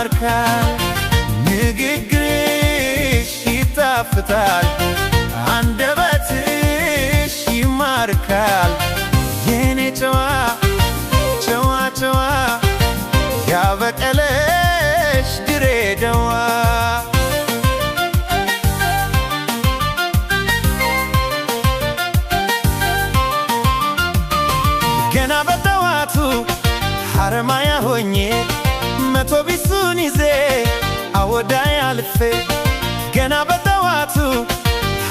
ይማርካል ንግግርሽ ይጣፍጣል አንደበትሽ ይማርካል የኔ ጨዋ ጨዋ ጨዋ ያበቀለሽ ድሬዳዋ ገና በጠዋቱ ሐረማያ ሆኜ መቶ ቢሱን ይዜ አወዳይ አልፌ ገና በጠዋቱ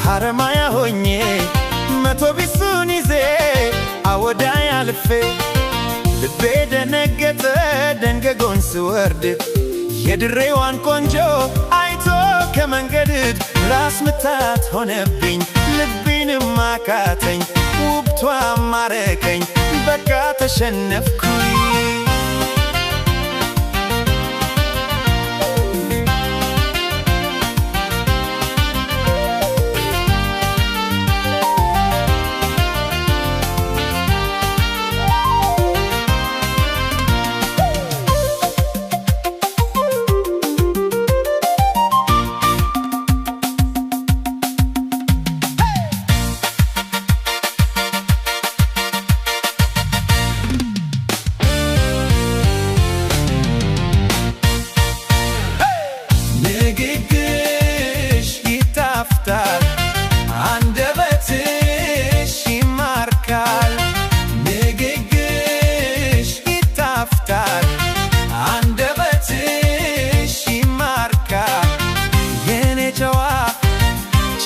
ሐረማያ ሆኜ መቶ ቢሱን ይዜ አወዳይ አልፌ ልቤ ደነገጠ ደንገጎን ስወርድ የድሬዋን ቆንጆ አይቶ ከመንገድ ራስ ምታት ሆነብኝ ልቤንም አቃተኝ ውብቷ ማረከኝ በቃ ተሸነፍኩኝ አንደበትሽ ይማርካል ንግግርሽ ይጣፍጣል አንደበትሽ ይማርካል የኔ ጨዋ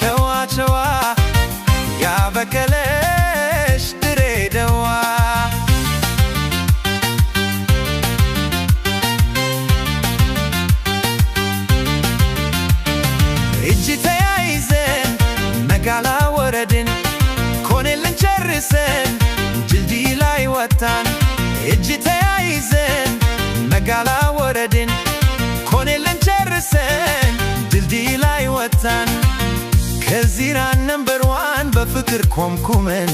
ጨዋ ጨዋ ያበቀለሽ ድሬዳዋ እጅ ተያይዘን መጋላ ወረድን ኮኔልን ጨርሰን ድልድይ ላይ ወጣን እጅ ተያይዘን መጋላ ወረድን ኮኔልን ጨርሰን ድልድይ ላይ ወጣን ከዚራ ነምበር ዋን በፍቅር ኮምኩመን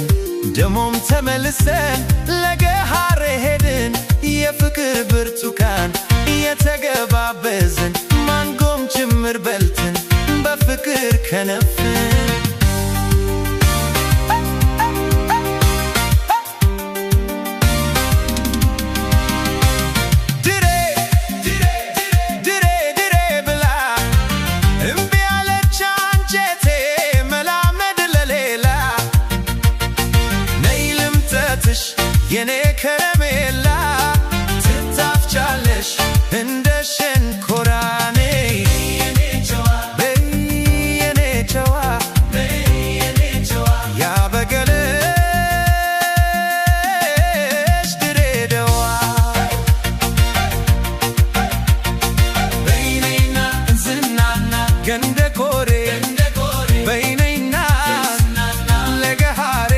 ደሞም ተመልሰን ለገሃር ሄድን የፍቅር ብርቱካን የተገባበዝን ማንጎም ጭምር በልትን በፍቅር ከነፍን የኔ ከረሜላ ትጣፍጫለሽ እንደ ሸንኮራኔ የኔ ጨዋ የኔ ጨዋ ያበቀለሽ ድሬዳዋ በይነይና እንዝናና ገንደ ኮሬ በይነይና ለገሃሬ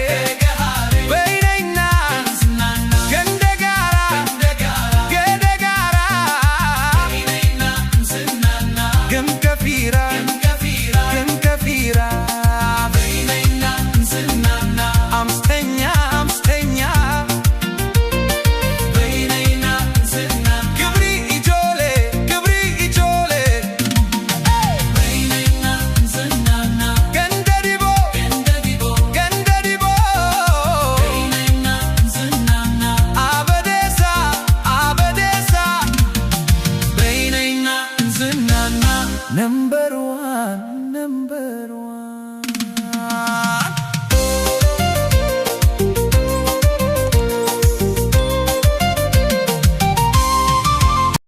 Number one